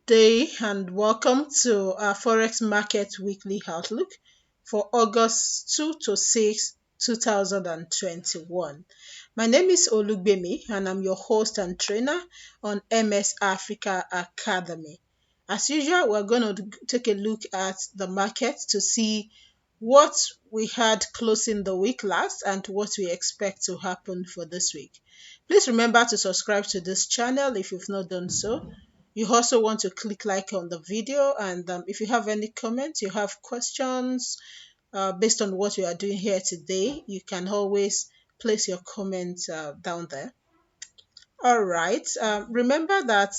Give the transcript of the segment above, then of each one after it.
day and welcome to our Forex Market Weekly Outlook for August 2 to 6, 2021. My name is Olugbemi and I'm your host and trainer on MS Africa Academy. As usual, we're going to take a look at the market to see what we had closing the week last and what we expect to happen for this week. Please remember to subscribe to this channel if you've not done so. You also want to click like on the video, and if you have any comments, you have questions based on what we are doing here today, you can always place your comments down there. All right. Remember that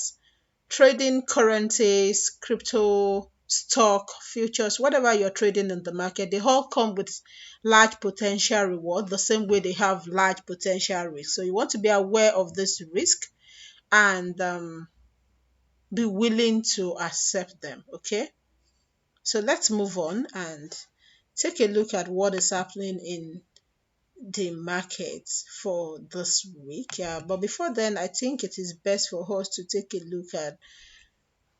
trading currencies, crypto, stock, futures, whatever you're trading in the market, they all come with large potential reward, the same way they have large potential risk. So you want to be aware of this risk and be willing to accept them. Okay, so let's move on and take a look at what is happening in the markets for this week. But before then, I think it is best for us to take a look at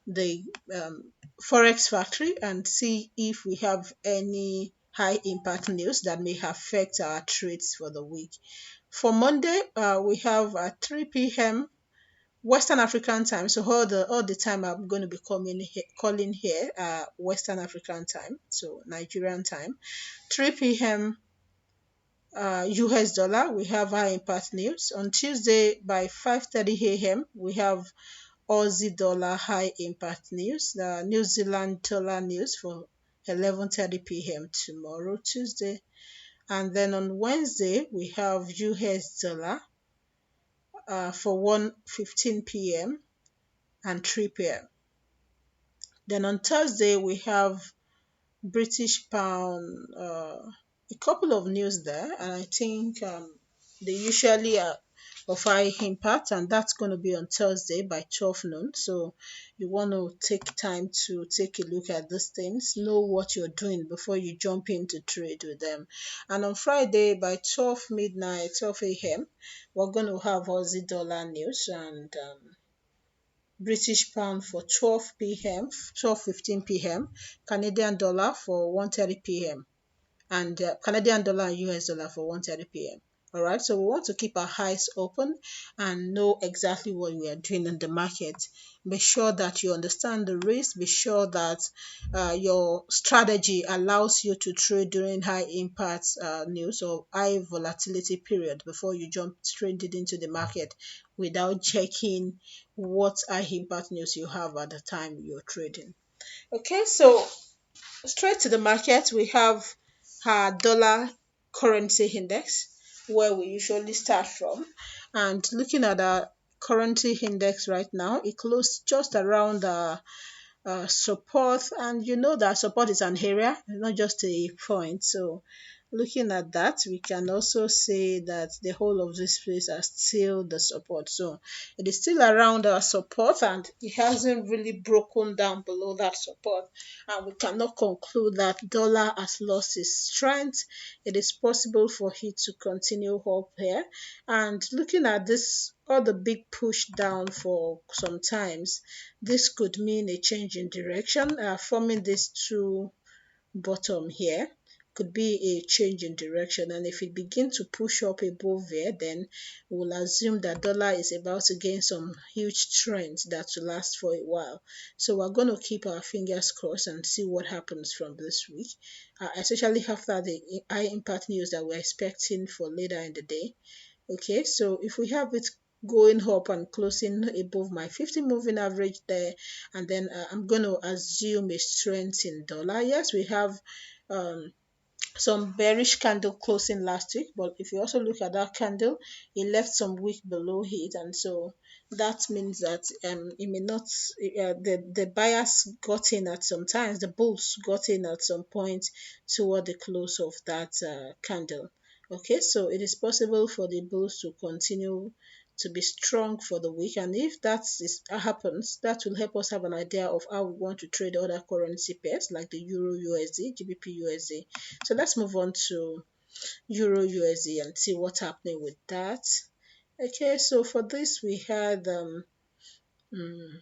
the Forex factory and see if we have any high impact news that may affect our trades for the week. For Monday, we have at 3 p.m. Western African time. So all the time I'm going to be calling here Western African time, so Nigerian time. 3 p.m. US dollar. We have high impact news. On Tuesday by 5:30 a.m. we have Aussie dollar high impact news. The New Zealand dollar news for 11:30 p.m. tomorrow, Tuesday. And then on Wednesday we have US dollar for 1:15 p.m. and 3 p.m. Then on Thursday, we have British pound, a couple of news there, and I think they usually are of high impact, and that's going to be on Thursday by 12 noon. So you want to take time to take a look at these things, know what you're doing before you jump into trade with them. And on Friday by 12 midnight, 12 a.m., we're going to have Aussie dollar news and British pound for 12 p.m., 12:15 p.m., Canadian dollar for 1:30 p.m., and Canadian dollar and US dollar for 1:30 p.m. All right, so we want to keep our eyes open and know exactly what we are doing in the market. Be sure that you understand the risk. Be sure that your strategy allows you to trade during high impact news or high volatility period before you jump straight into the market without checking what high impact news you have at the time you're trading. Okay, so straight to the market, we have our dollar currency index, where we usually start from. And looking at our currency index right now, it closed just around support, and you know that support is an area, not just a point. So looking at that, we can also say that the whole of this place are still the support. So it is still around our support and it hasn't really broken down below that support, and we cannot conclude that dollar has lost its strength. It is possible for it to continue up here, and looking at this, all the big push down for some times, this could mean a change in direction, forming these two bottom here could be a change in direction. And if it begins to push up above there, then we'll assume that dollar is about to gain some huge strength that will last for a while. So we're going to keep our fingers crossed and see what happens from this week, especially after the high impact news that we're expecting for later in the day. Okay, so if we have it going up and closing above my 50 moving average there, and then I'm going to assume a strength in dollar. Yes, we have um some bearish candle closing last week, but if you also look at that candle, it left some wick below it, and so that means that it may not, the buyers got in at some times, the bulls got in at some point toward the close of that candle. Okay, so it is possible for the bulls to continue to be strong for the week, and if happens, that will help us have an idea of how we want to trade other currency pairs like the Euro USD, GBP USD. So let's move on to Euro USD and see what's happening with that. Okay, so for this we had mm,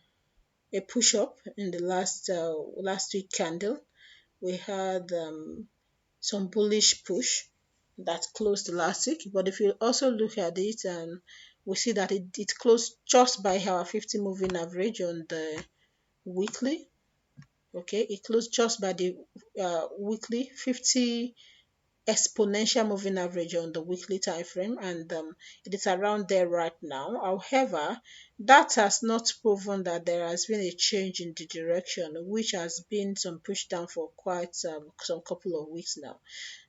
a push up in the last week candle. We had some bullish push that closed last week. But if you also look at it, we see that it closed just by our 50 moving average on the weekly. Okay, it closed just by the weekly 50 exponential moving average on the weekly time frame, and it is around there right now. However, that has not proven that there has been a change in the direction, which has been some push down for quite some couple of weeks now.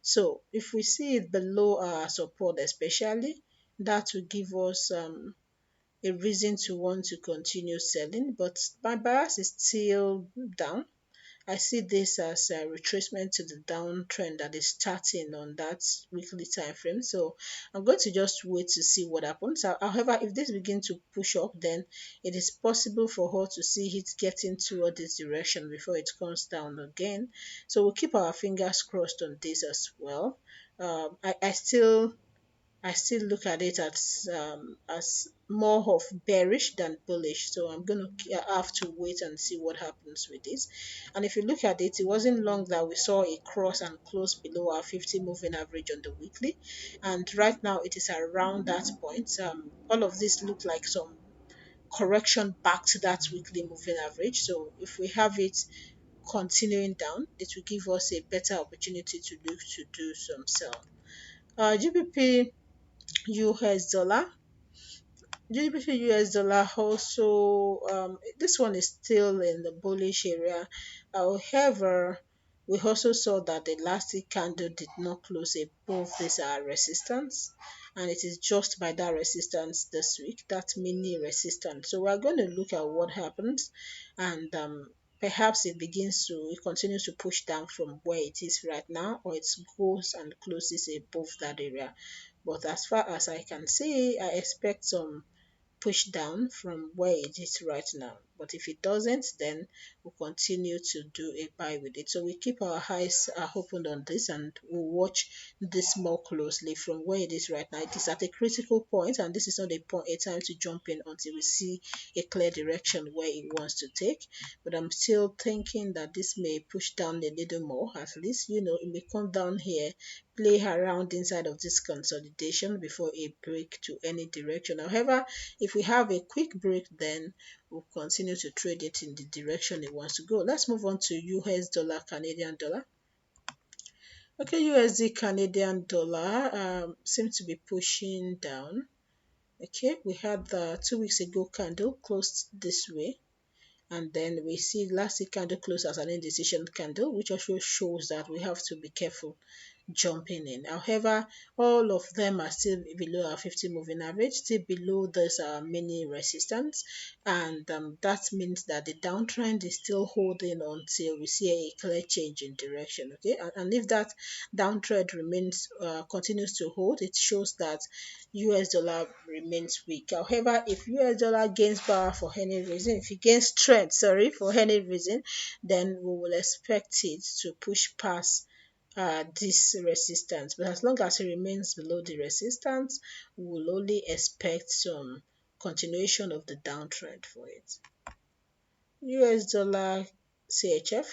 So if we see it below our support especially, that will give us a reason to want to continue selling, but my bias is still down. I see this as a retracement to the downtrend that is starting on that weekly time frame. So I'm going to just wait to see what happens. However, if this begins to push up, then it is possible for her to see it getting toward this direction before it comes down again. So we'll keep our fingers crossed on this as well. I still look at it as more of bearish than bullish. So I'm going to have to wait and see what happens with this. And if you look at it, it wasn't long that we saw a cross and close below our 50 moving average on the weekly. And right now it is around that point. All of this look like some correction back to that weekly moving average. So if we have it continuing down, it will give us a better opportunity to look to do some sell. GBP US dollar. GBP US dollar also, this one is still in the bullish area. However, we also saw that the last week candle did not close above this resistance, and it is just by that resistance this week, that mini resistance. So we're going to look at what happens, and perhaps it continues to push down from where it is right now, or it goes and closes above that area. But as far as I can see, I expect some push down from where it is right now. But if it doesn't, then we'll continue to do a buy with it. So we keep our eyes open on this, and we'll watch this more closely from where it is right now. It is at a critical point, and this is not a time to jump in until we see a clear direction where it wants to take. But I'm still thinking that this may push down a little more. At least, it may come down here, play around inside of this consolidation before a break to any direction. However, if we have a quick break, then we'll continue to trade it in the direction it wants to go. Let's move on to US dollar, Canadian dollar. Okay, USD Canadian dollar seems to be pushing down. Okay, we had the 2 weeks ago candle closed this way, and then we see last week candle closed as an indecision candle, which also shows that we have to be careful jumping in. However, all of them are still below our 50 moving average, still below this mini resistance, and that means that the downtrend is still holding until we see a clear change in direction. Okay, and if that downtrend continues to hold, it shows that US dollar remains weak. However, if US dollar gains power for any reason, if it gains strength, sorry, for any reason, then we will expect it to push past this resistance. But as long as it remains below the resistance, we will only expect some continuation of the downtrend for it. US dollar CHF.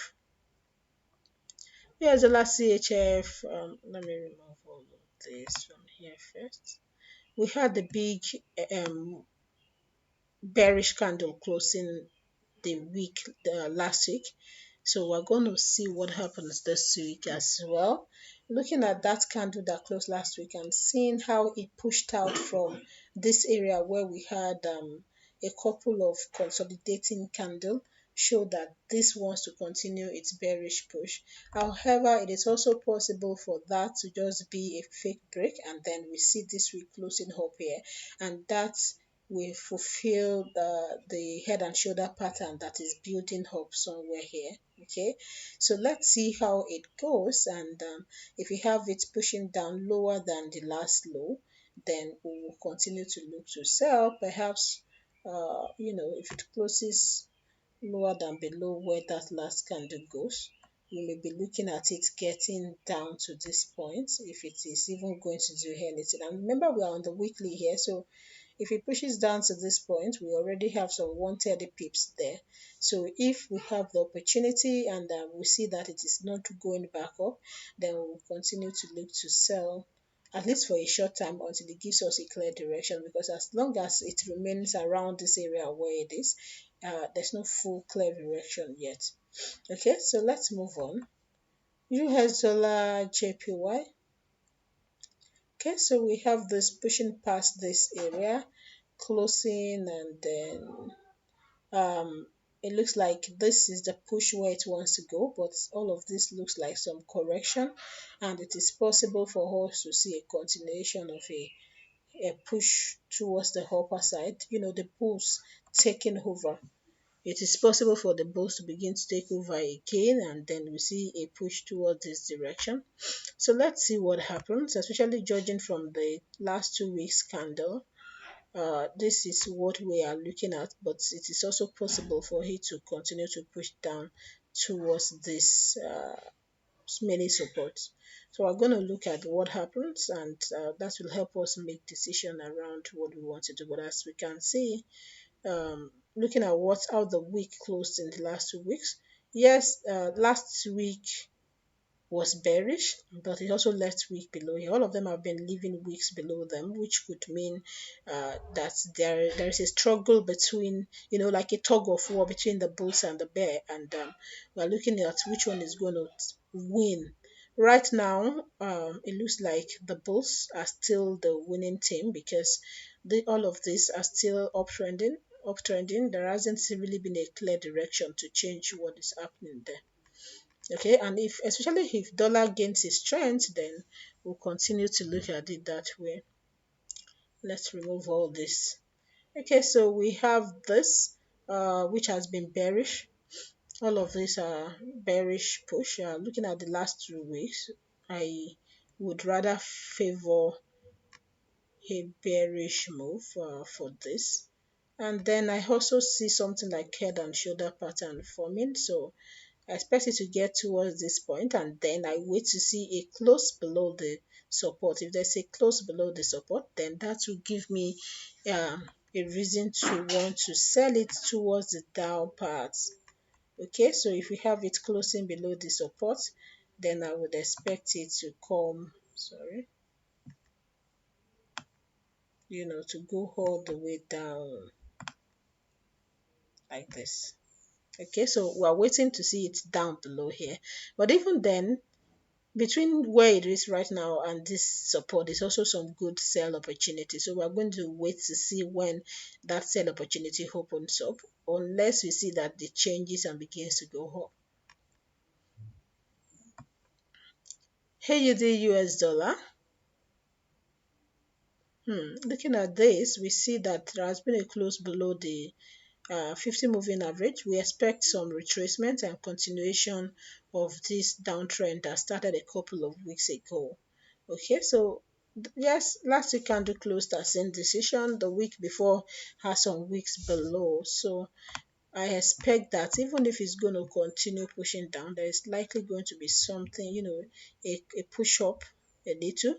US dollar CHF. Let me remove all of this from here first. We had the big bearish candle closing the last week. So we're going to see what happens this week as well. Looking at that candle that closed last week and seeing how it pushed out from this area where we had a couple of consolidating candle, show that this wants to continue its bearish push. However, it is also possible for that to just be a fake break, and then we see this week closing up here, and that we fulfill the head and shoulder pattern that is building up somewhere here. Okay, so let's see how it goes, and if we have it pushing down lower than the last low, then we will continue to look to sell. Perhaps if it closes lower than below where that last candle goes, we may be looking at it getting down to this point, if it is even going to do anything. And remember, we are on the weekly here, so If it pushes down to this point, we already have some 130 pips there. So if we have the opportunity and we see that it is not going back up, then we will continue to look to sell at least for a short time until it gives us a clear direction, because as long as it remains around this area where it is, there's no full clear direction yet. Okay, so let's move on. US dollar JPY. Okay, so we have this pushing past this area, closing, and then it looks like this is the push where it wants to go, but all of this looks like some correction, and it is possible for us to see a continuation of a push towards the upper side, the bulls taking over. It is possible for the bulls to begin to take over again, and then we see a push towards this direction. So let's see what happens, especially judging from the last 2 weeks candle. This is what we are looking at, but it is also possible for it to continue to push down towards this mini support. So we're going to look at what happens, and that will help us make decision around what we want to do. But as we can see, looking at how the week closed in the last 2 weeks, yes, last week was bearish, but it also left week below here. All of them have been leaving weeks below them, which could mean that there is a struggle between, like a tug of war between the bulls and the bear, and we're looking at which one is going to win. Right now, it looks like the bulls are still the winning team, because all of these are still uptrending. There hasn't really been a clear direction to change what is happening there. Okay, and if especially if dollar gains its strength, then we'll continue to look at it that way. Let's remove all this. Okay, so we have this which has been bearish. All of these are bearish push. Looking at the last 2 weeks, I would rather favor a bearish move for this. And then I also see something like head and shoulder pattern forming. So I expect it to get towards this point, and then I wait to see a close below the support. If there's a close below the support, then that will give me a reason to want to sell it towards the down part. Okay, so if we have it closing below the support, then I would expect it to come, sorry, to go all the way down like this. Okay, so we're waiting to see it down below here. But even then, between where it is right now and this support is also some good sell opportunity. So we're going to wait to see when that sell opportunity opens up, unless we see that it changes and begins to go up. AUD US dollar. Looking at this, we see that there has been a close below the 50 moving average. We expect some retracement and continuation of this downtrend that started a couple of weeks ago. Okay, so yes, last week candle closed as indecision. The week before has some weeks below. So I expect that even if it's going to continue pushing down, there is likely going to be something, a push up a little,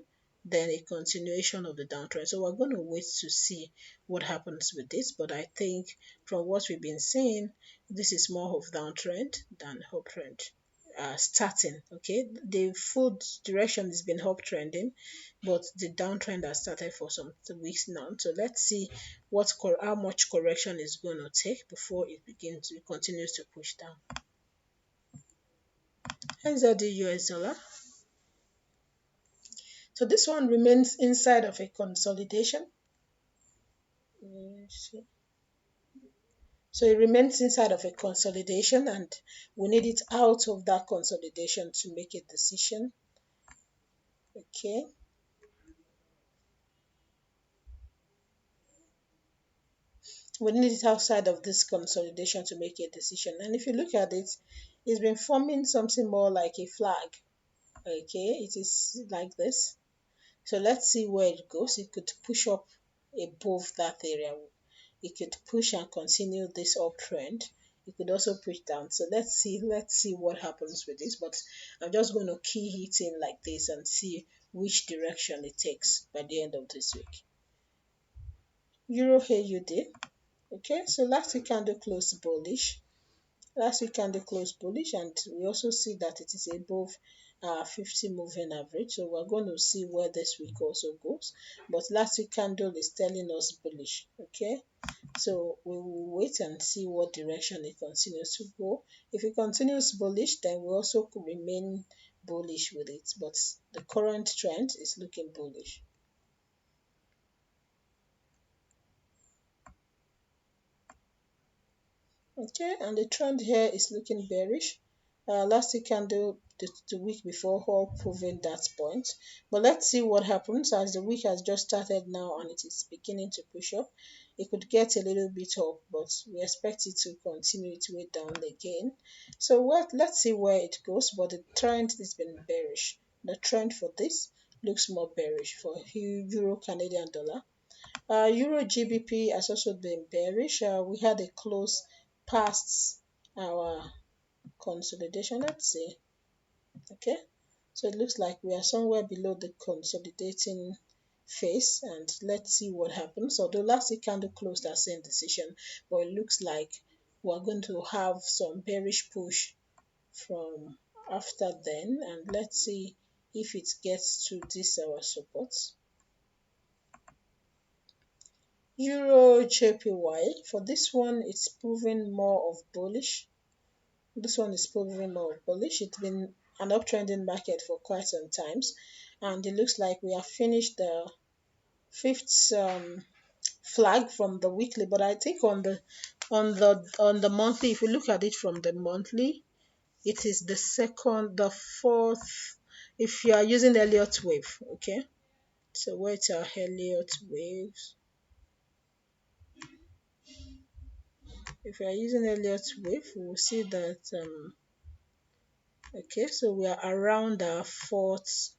then a continuation of the downtrend. So we're going to wait to see what happens with this. But I think from what we've been seeing, this is more of downtrend than uptrend. Starting, okay, the full direction has been uptrending, but the downtrend has started for some weeks now. So let's see how much correction is going to take before it continues to push down. NZD US dollar. So this one remains inside of a consolidation. So it remains inside of a consolidation, and we need it out of that consolidation to make a decision. Okay. We need it outside of this consolidation to make a decision. And if you look at it, it's been forming something more like a flag. Okay, it is like this. So let's see where it goes. It could push up above that area. It could push and continue this uptrend. It could also push down. So let's see what happens with this. But I'm just going to key it in like this and see which direction it takes by the end of this week. Euro AUD. Okay, so last week candle closed bullish. Last week candle closed bullish, and we also see that it is above 50 moving average. So we're going to see where this week also goes. But last week candle is telling us bullish. Okay, so we will wait and see what direction it continues to go. If it continues bullish, then we also could remain bullish with it. But the current trend is looking bullish. Okay, and the trend here is looking bearish. Last week candle the week before all proving that point. But let's see what happens as the week has just started now and it is beginning to push up. It could get a little bit up, but we expect it to continue its way down again. So let's see where it goes. But the trend has been bearish. The trend for this looks more bearish for Euro Canadian dollar. Euro GBP has also been bearish. We had a close past our consolidation. Let's see. Okay, so it looks like we are somewhere below the consolidating phase, and let's see what happens. Although last week candle closed at same decision, but it looks like we're going to have some bearish push from after then, and let's see if it gets to this our support. Euro JPY, for this one it's proving more of bullish. This one is proving more bullish. It's been an uptrending market for quite some times, and it looks like we have finished the fifth flag from the weekly. But I think on the monthly, if you look at it from the monthly, it is the second, the fourth. If you are using Elliott wave, okay. So where's our Elliott waves? If you are using Elliott wave, we will see that okay, so we are around our fourth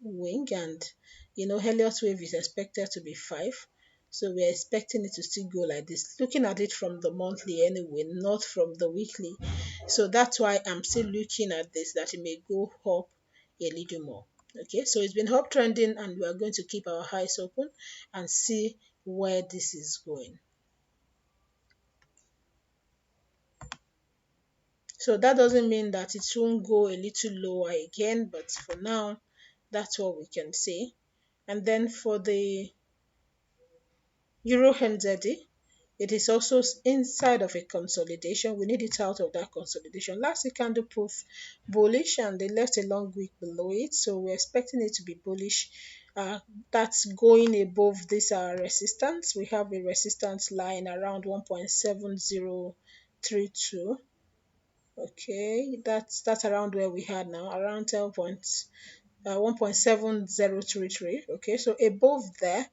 wing, and Elliott wave is expected to be 5, so we're expecting it to still go like this, looking at it from the monthly anyway, not from the weekly. So that's why I'm still looking at this, that it may go up a little more. Okay, so it's been uptrending, and we are going to keep our eyes open and see where this is going. So that doesn't mean that it won't go a little lower again, but for now that's what we can say. And then for the Euro NZD, it is also inside of a consolidation. We need it out of that consolidation. Last week candle proof bullish, and they left a long wick below it, so we're expecting it to be bullish. That's going above this resistance. We have a resistance line around 1.7032. Okay, that's around where we had now, around 1.7033. Okay, so above there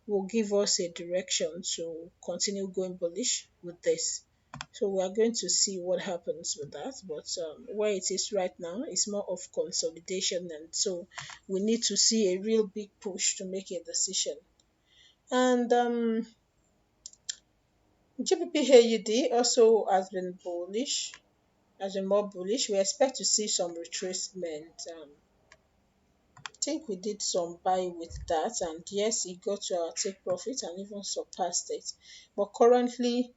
will give us a direction to continue going bullish with this. So we are going to see what happens with that. But where it is right now is more of consolidation, and so we need to see a real big push to make a decision. And GBP AUD also has been more bullish. We expect to see some retracement. I think we did some buy with that, and yes, it got to our take profit and even surpassed it. But currently,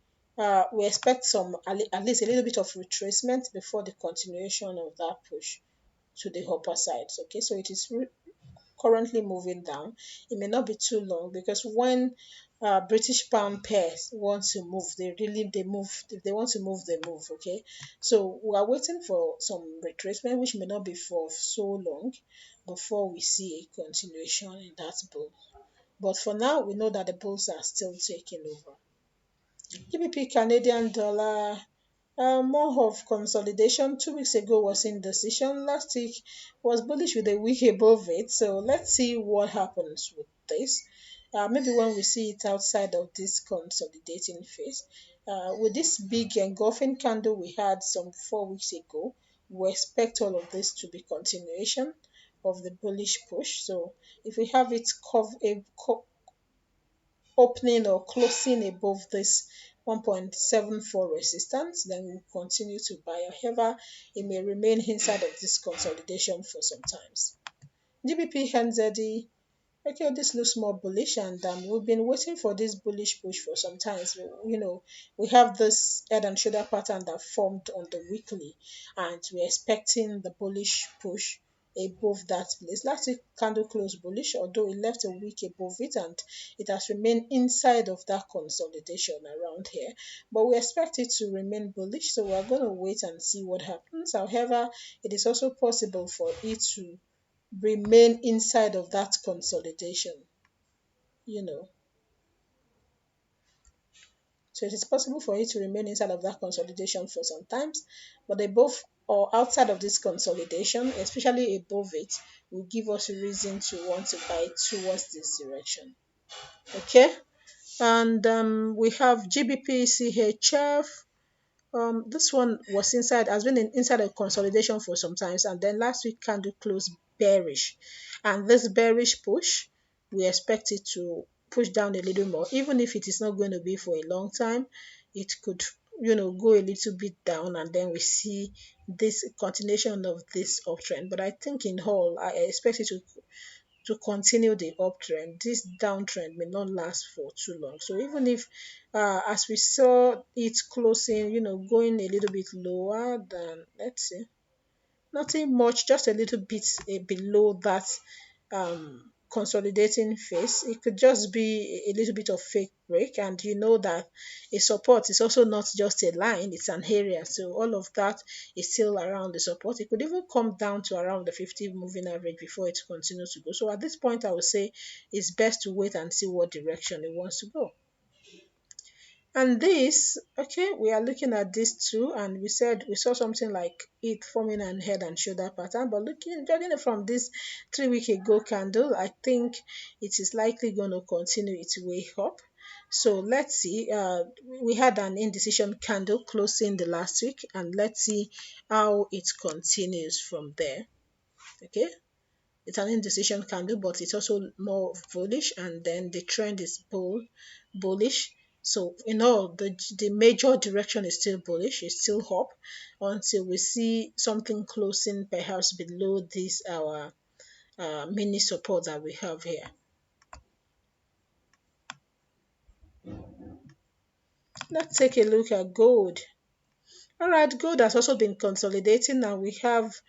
we expect some at least a little bit of retracement before the continuation of that push to the upper side. Okay, so it is currently moving down. It may not be too long, because when British pound pairs want to move, they move. If they want to move, they move. Okay, so we are waiting for some retracement, which may not be for so long, before we see a continuation in that bull. But for now, we know that the bulls are still taking over. GBP Canadian dollar, more of consolidation. 2 weeks ago was indecision. Last week was bullish with a week above it. So let's see what happens with this. Maybe when we see it outside of this consolidating phase. With this big engulfing candle we had some 4 weeks ago, we expect all of this to be continuation of the bullish push. So if we have it opening or closing above this 1.74 resistance, then we'll continue to buy. However, it may remain inside of this consolidation for some times. GBP NZD, okay, this looks more bullish, and we've been waiting for this bullish push for some time. So, we have this head and shoulder pattern that formed on the weekly, and we're expecting the bullish push above that place. Last week candle closed bullish, although it left a week above it, and it has remained inside of that consolidation around here. But we expect it to remain bullish, so we're going to wait and see what happens. However, it is also possible for it to remain inside of that consolidation, you know. So it is possible for it to remain inside of that consolidation for some times, but above or outside of this consolidation, especially above it, will give us a reason to want to buy towards this direction. Okay, and we have GBP CHF. This one was has been inside a consolidation for some times, and then last week candle closed bearish, and this bearish push, we expect it to push down a little more, even if it is not going to be for a long time. It could, go a little bit down, and then we see this continuation of this uptrend. But I think in whole, I expect it to continue the uptrend. This downtrend may not last for too long. So even if, as we saw it closing, going a little bit lower than, let's see, nothing much, just a little bit below that consolidating phase. It could just be a little bit of fake break, and you know that a support is also not just a line, it's an area. So all of that is still around the support. It could even come down to around the 50 moving average before it continues to go. So at this point, I would say it's best to wait and see what direction it wants to go. And this, okay, we are looking at this too, and we said we saw something like it forming an head and shoulder pattern. But judging it from this 3 week ago candle, I think it is likely going to continue its way up. So let's see. We had an indecision candle closing the last week, and let's see how it continues from there. Okay, it's an indecision candle, but it's also more bullish, and then the trend is bullish. So in all, the major direction is still bullish, it's still up until we see something closing perhaps below this our mini support that we have here. Let's take a look at gold. All right, gold has also been consolidating. Now we have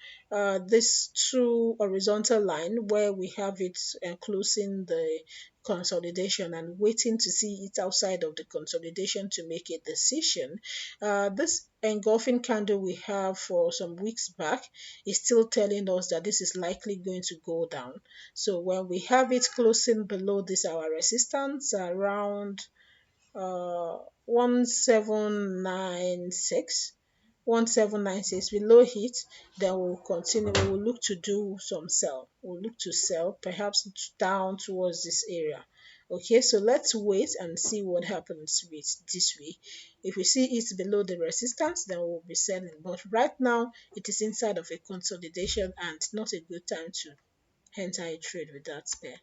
this true horizontal line where we have it closing the consolidation and waiting to see it outside of the consolidation to make a decision. This engulfing candle we have for some weeks back is still telling us that this is likely going to go down. So when we have it closing below this our resistance around 1796, 1796 below hit, then we'll continue. We will look to do some sell. We'll look to sell perhaps down towards this area. Okay, so let's wait and see what happens with this week. If we see it's below the resistance, then we'll be selling. But right now, it is inside of a consolidation and not a good time to enter a trade with that pair.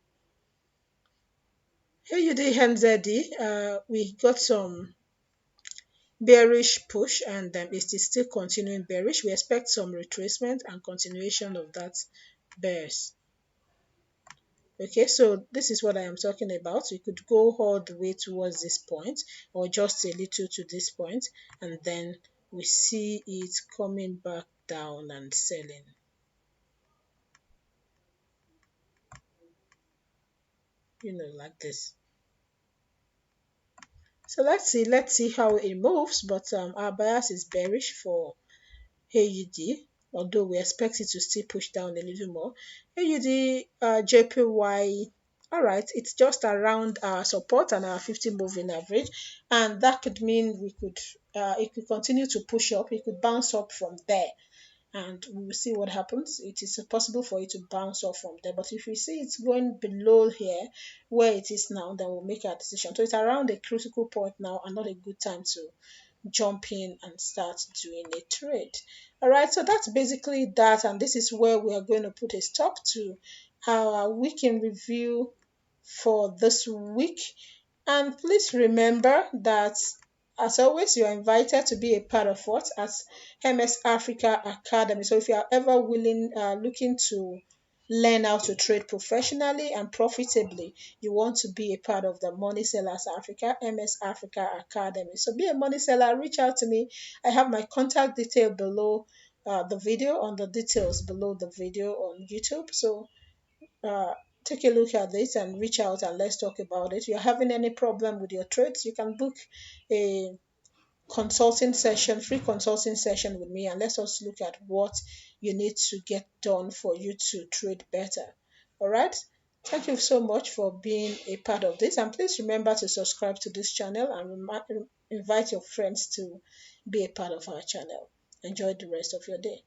AUD NZD, we got some bearish push, and it is still continuing bearish. We expect some retracement and continuation of that bears. Okay, so this is what I am talking about. We could go all the way towards this point or just a little to this point, and then we see it coming back down and selling, like this. So let's see how it moves, but our bias is bearish for AUD, although we expect it to still push down a little more. AUD JPY, all right, it's just around our support and our 50 moving average, and that could mean it could continue to push up. It could bounce up from there, and we will see what happens. It is possible for it to bounce off from there, but if we see it's going below here where it is now, then we'll make our decision. So it's around a critical point now, and not a good time to jump in and start doing a trade. All right, so that's basically that, and this is where we are going to put a stop to our week in review for this week. And please remember that, as always, you are invited to be a part of what? As MS Africa Academy. So if you are ever willing, looking to learn how to trade professionally and profitably, you want to be a part of the Money Sellers Africa, MS Africa Academy. So be a money seller, reach out to me. I have my contact detail below the video, on the details below the video on YouTube. So uh, take a look at this and reach out and let's talk about it. If you're having any problem with your trades, you can book a consulting session, free consulting session with me, and let us look at what you need to get done for you to trade better. All right. Thank you so much for being a part of this, and please remember to subscribe to this channel and invite your friends to be a part of our channel. Enjoy the rest of your day.